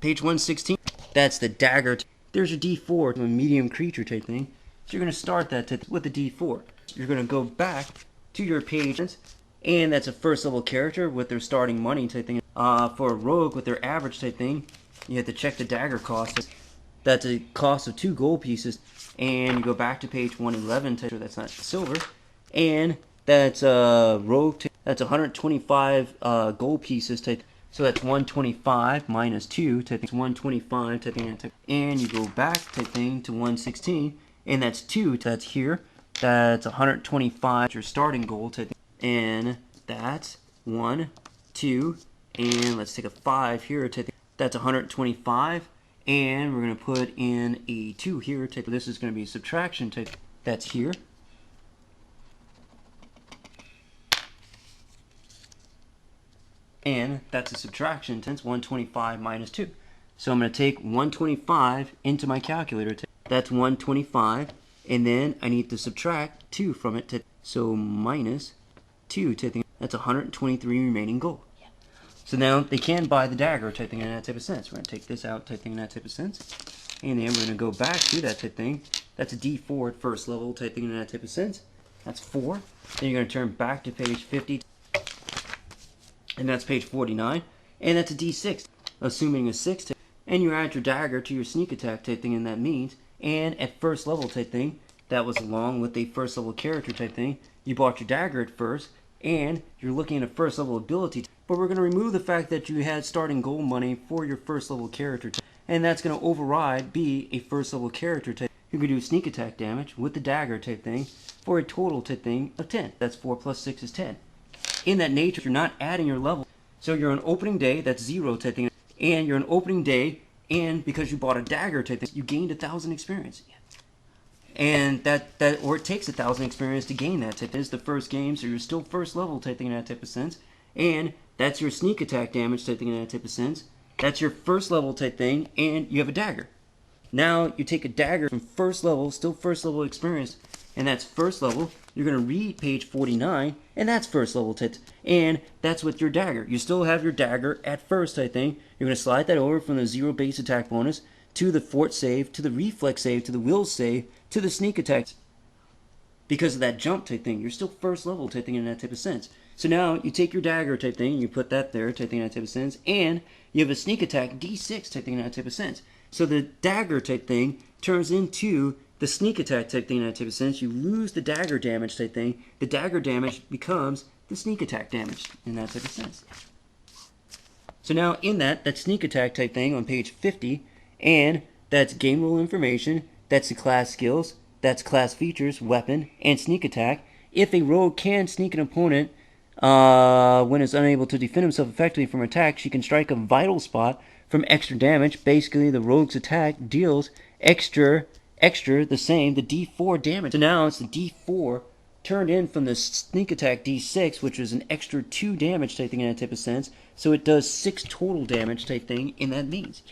Page 116, that's the dagger. There's your D4, a medium creature type thing. So you're going to start that with the D4. You're going to go back to your page, and that's a first level character with their starting money type thing. For a rogue with their average type thing, you have to check the dagger cost. That's a cost of 2 gold pieces, and you go back to page 111, that's not silver, and that's rogue, that's 125 gold pieces, so that's 125 minus 2, it's 125, and you go back to 116, and that's 2, that's here, that's 125, your starting gold, and that's 1, 2, and let's take a 5 here, that's 125, and we're going to put in a 2 here. This is going to be subtraction. That's here. And that's a subtraction. It's 125 minus 2. So I'm going to take 125 into my calculator. That's 125. And then I need to subtract 2 from it. So minus 2. That's 123 remaining gold. So now they can buy the dagger type thing in that type of sense. We're going to take this out type thing in that type of sense. And then we're going to go back to that type thing. That's a D4 at first level type thing in that type of sense. That's 4. Then you're going to turn back to page 50. And that's page 49. And that's a D6, assuming a 6. And you add your dagger to your sneak attack type thing, and that means. And at first level type thing, that was along with a first level character type thing. You bought your dagger at first, and you're looking at a first level ability. But we're going to remove the fact that you had starting gold money for your first level character. And that's going to override be a first level character type. You can do sneak attack damage with the dagger type thing for a total type thing of 10. That's 4 plus 6 is 10. In that nature, you're not adding your level. So you're on opening day, that's 0 type thing. And you're on opening day, and because you bought a dagger type thing, you gained 1,000 experience. And or it takes 1,000 experience to gain that type. This is the first game, so you're still first level type thing in that type of sense. And that's your sneak attack damage type thing in that type of sense. That's your first level type thing, and you have a dagger. Now you take a dagger from first level, still first level experience, and that's first level. You're going to read page 49, and that's first level type, and that's with your dagger. You still have your dagger at first type thing. You're going to slide that over from the 0 base attack bonus to the fort save, to the reflex save, to the will save, to the sneak attack. Because of that jump type thing, you're still first level type thing in that type of sense. So now you take your dagger type thing, and you put that there type thing in that type of sense, and you have a sneak attack D6 type thing in that type of sense. So the dagger type thing turns into the sneak attack type thing in that type of sense. You lose the dagger damage type thing. The dagger damage becomes the sneak attack damage in that type of sense. So now in that sneak attack type thing on page 50, and that's game rule information, that's the class skills, that's class features, weapon, and sneak attack. If a rogue can sneak an opponent when it's unable to defend himself effectively from attack, she can strike a vital spot from extra damage. Basically, the rogue's attack deals extra the same, the D4 damage. So now it's the D4 turned in from the sneak attack D6, which is an extra 2 damage type thing in that type of sense. So it does 6 total damage type thing in that means.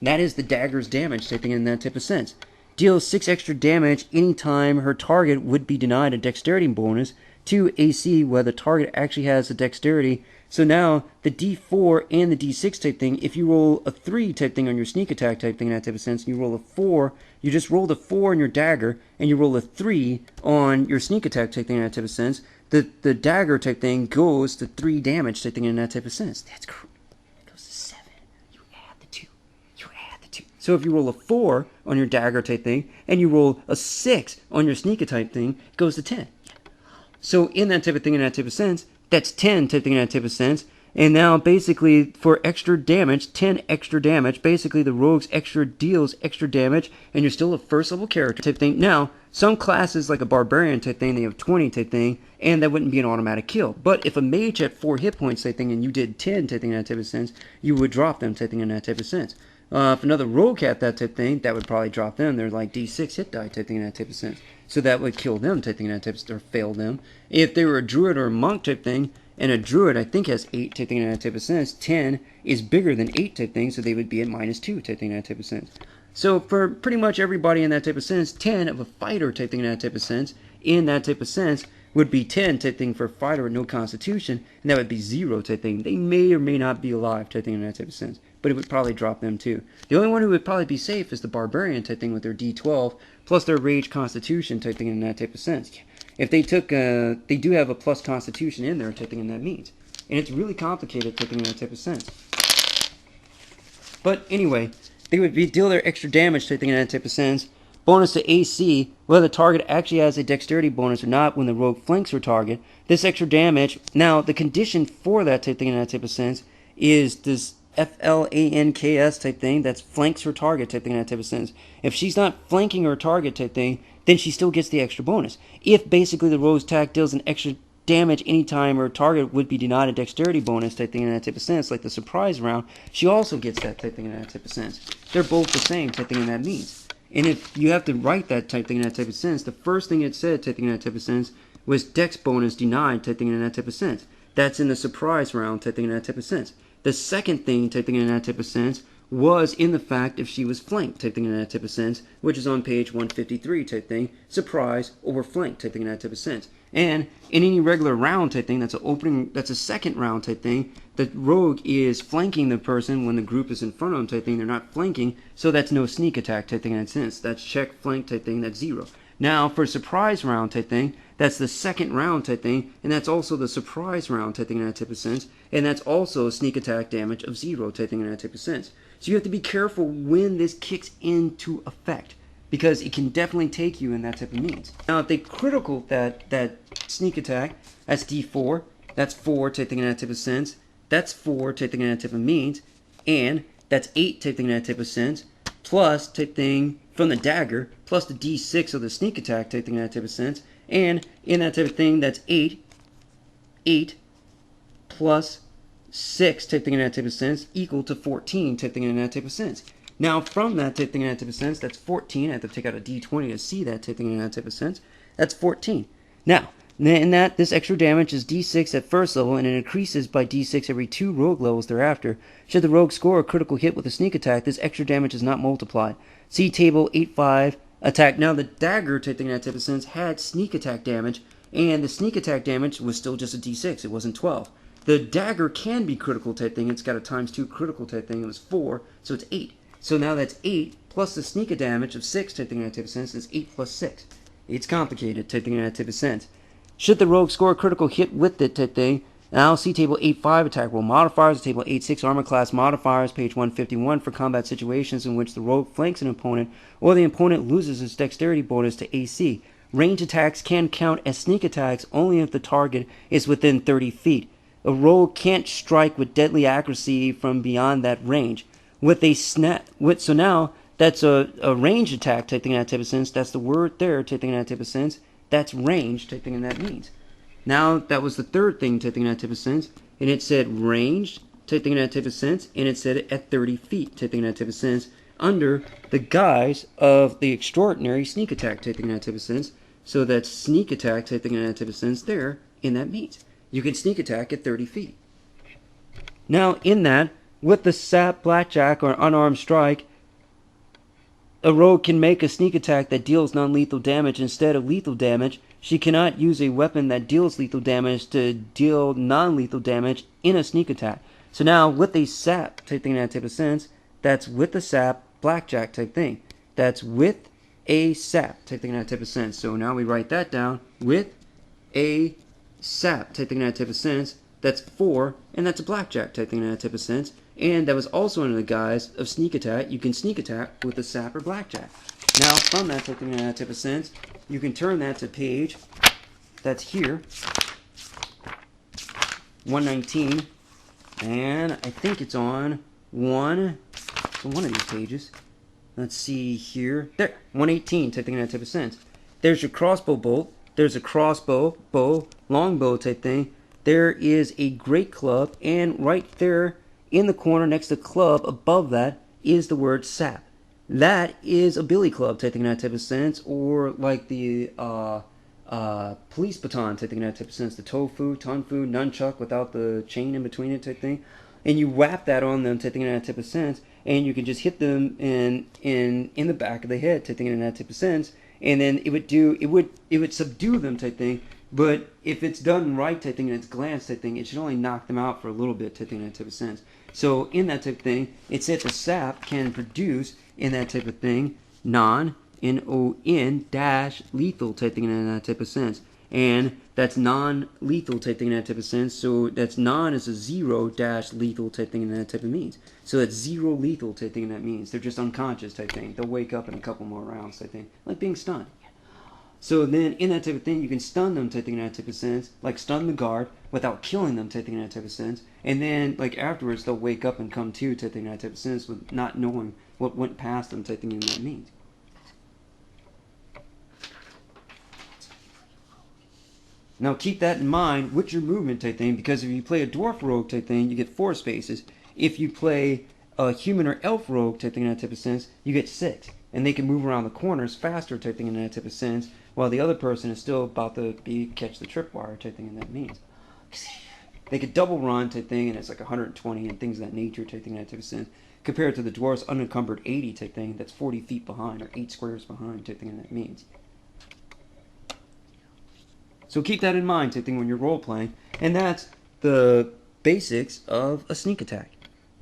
That is the dagger's damage type thing in that type of sense. Deals 6 extra damage anytime her target would be denied a dexterity bonus to AC where the target actually has a dexterity. So now the D4 and the D6 type thing, if you roll a 3 type thing on your sneak attack type thing in that type of sense, and you roll a 4, you just roll the 4 on your dagger, and you roll a 3 on your sneak attack type thing in that type of sense, the dagger type thing goes to 3 damage type thing in that type of sense. That's cool. It goes to 7. You add the 2. You add the 2. So if you roll a 4 on your dagger type thing, and you roll a 6 on your sneak attack thing, it goes to 10. So in that type of thing in that type of sense, that's 10 type thing in that type of sense. And now basically for extra damage, 10 extra damage, basically the rogue's extra deals extra damage, and you're still a first level character type thing. Now, some classes like a barbarian type thing, they have 20 type thing, and that wouldn't be an automatic kill. But if a mage had 4 hit points type thing and you did 10 type thing in that type of sense, you would drop them type thing in that type of sense. If another rogue had that type thing, that would probably drop them. They're like D6 hit die type thing in that type of sense. So that would kill them type thing in that type of, or fail them. If they were a druid or a monk type thing, and a druid I think has 8 type thing in that type of sense, 10 is bigger than 8 type thing, so they would be at -2 type thing in that type of sense. So for pretty much everybody in that type of sense, 10 of a fighter type thing in that type of sense, would be 10 type thing for a fighter with no constitution, and that would be 0 type thing. They may or may not be alive type thing in that type of sense. but it would probably drop them too. The only one who would probably be safe is the Barbarian type thing with their D12 plus their Rage Constitution type thing in that type of sense. If they took, they do have a plus Constitution in there type thing in that means. And it's really complicated type thing in that type of sense. But anyway, they would deal their extra damage type thing in that type of sense. Bonus to AC, whether the target actually has a dexterity bonus or not when the rogue flanks her target. This extra damage, now the condition for that type thing in that type of sense is this FLANKS type thing that's flanks her target type thing in that type of sense. If she's not flanking her target type thing, then she still gets the extra bonus. If basically the rogue's attack deals an extra damage anytime her target would be denied a dexterity bonus type thing in that type of sense, like the surprise round, she also gets that type thing in that type of sense. They're both the same type thing in that means. And if you have to write that type thing in that type of sense, the first thing it said type thing in that type of sense was dex bonus denied type thing in that type of sense. That's in the surprise round type thing in that type of sense. The second thing type thing in that type of sense was in the fact if she was flanked type thing in that type of sense, which is on page 153 type thing, surprise over flank type thing in that type of sense. And in any regular round type thing, that's a second round type thing, the rogue is flanking the person when the group is in front of them type thing, they're not flanking, so that's no sneak attack type thing in that sense. That's check flank type thing, that's 0. Now for surprise round type thing, that's the second round type thing, and that's also the surprise round type thing in that type of sense, and that's also a sneak attack damage of 0 type thing in that type of sense. So you have to be careful when this kicks into effect, because it can definitely take you in that type of means. Now if they critical that sneak attack, that's D4, that's 4 type thing in that type of sense, that's 4 type thing in that type of means, and that's 8 type thing in that type of sense, plus type thing from the dagger, plus the D6 of the sneak attack type thing in that type of sense, and in that type of thing, that's 8 plus 6 type thing in that type of sense equal to 14 type thing in that type of sense. Now from that type thing in that type of sense, that's 14. I have to take out a D20 to see that type thing in that type of sense. That's 14. Now, in that, this extra damage is D6 at first level, and it increases by D6 every 2 rogue levels thereafter. Should the rogue score a critical hit with a sneak attack, this extra damage is not multiplied. See table 8.5 attack. Now the dagger type thing in that type of sense had sneak attack damage, and the sneak attack damage was still just a D6. It wasn't 12. The dagger can be critical type thing. It's got a times 2 critical type thing. It was 4, so it's 8. So now that's 8 plus the sneak damage of 6 type thing in that type of sense is 8 plus 6. It's complicated type thing in that type of sense. Should the rogue score a critical hit with it type thing, now see table 8.5 attack roll modifiers, table 8.6 armor class modifiers, page 151 for combat situations in which the rogue flanks an opponent or the opponent loses its dexterity bonus to AC. Range attacks can count as sneak attacks only if the target is within 30 feet. A rogue can't strike with deadly accuracy from beyond that range. So now that's a range attack type thing in that type of sense. That's the word there type thing in that type of sense. That's range type thing in that means. Now that was the third thing type thing in that type of sense, and it said ranged type thing in that type of sense, and it said it at 30 feet type thing in that type of sense under the guise of the extraordinary sneak attack type thing in that type of sense. So that's sneak attack type thing in that type of sense there in that means. You can sneak attack at 30 feet. Now in that, with the sap, blackjack, or unarmed strike, a rogue can make a sneak attack that deals non-lethal damage instead of lethal damage. She cannot use a weapon that deals lethal damage to deal non-lethal damage in a sneak attack. So now with a sap type thing in that type of sense, that's with the sap, blackjack type thing. That's with a sap type thing in that type of sense. So now we write that down with a sap type thing in that type of sense. That's 4, and that's a blackjack type thing in that type of sense. And that was also under the guise of sneak attack. You can sneak attack with a sap or blackjack. Now, from that type thing in that type of sense, you can turn that to page that's here, 119, and I think it's on one of these pages. Let's see here. There, 118 type thing in that type of sense. There's your crossbow bolt. There's a crossbow, bow, longbow type thing. There is a great club, and right there in the corner next to club above that is the word sap. That is a billy club type thing in that type of sense, or like the police baton type thing in that type of sense, the tofu, tonfu, nunchuck without the chain in between it type thing. And you wrap that on them type thing in that type of sense, and you can just hit them in the back of the head type thing in that type of sense, and then it would subdue them type thing. But if it's done right type thing and it's glance type thing, it should only knock them out for a little bit type thing in that type of sense. So in that type of thing, it said the sap can produce in that type of thing N-O-N dash lethal type thing in that type of sense. And that's non-lethal type thing in that type of sense. So that's non is a 0 dash lethal type thing in that type of means. So that's 0 lethal type thing in that means. They're just unconscious type thing. They'll wake up in a couple more rounds type thing. Like being stunned. So then in that type of thing, you can stun them type thing in that type of sense. Like stun the guard without killing them type thing in that type of sense. And then like afterwards, they'll wake up and come to type thing in that type of sense with not knowing what went past them type thing in that means. Now keep that in mind with your movement type thing, because if you play a dwarf rogue type thing, you get 4 spaces. If you play a human or elf rogue type thing in that type of sense, you get 6. And they can move around the corners faster type thing in that type of sense, while the other person is still about to catch the tripwire type thing in that means. They could double run type thing, and it's like 120 and things of that nature type thing in that type of sense, compared to the dwarf's unencumbered 80 type thing that's 40 feet behind, or 8 squares behind type thing in that means. So keep that in mind type thing when you're role playing, and that's the basics of a sneak attack.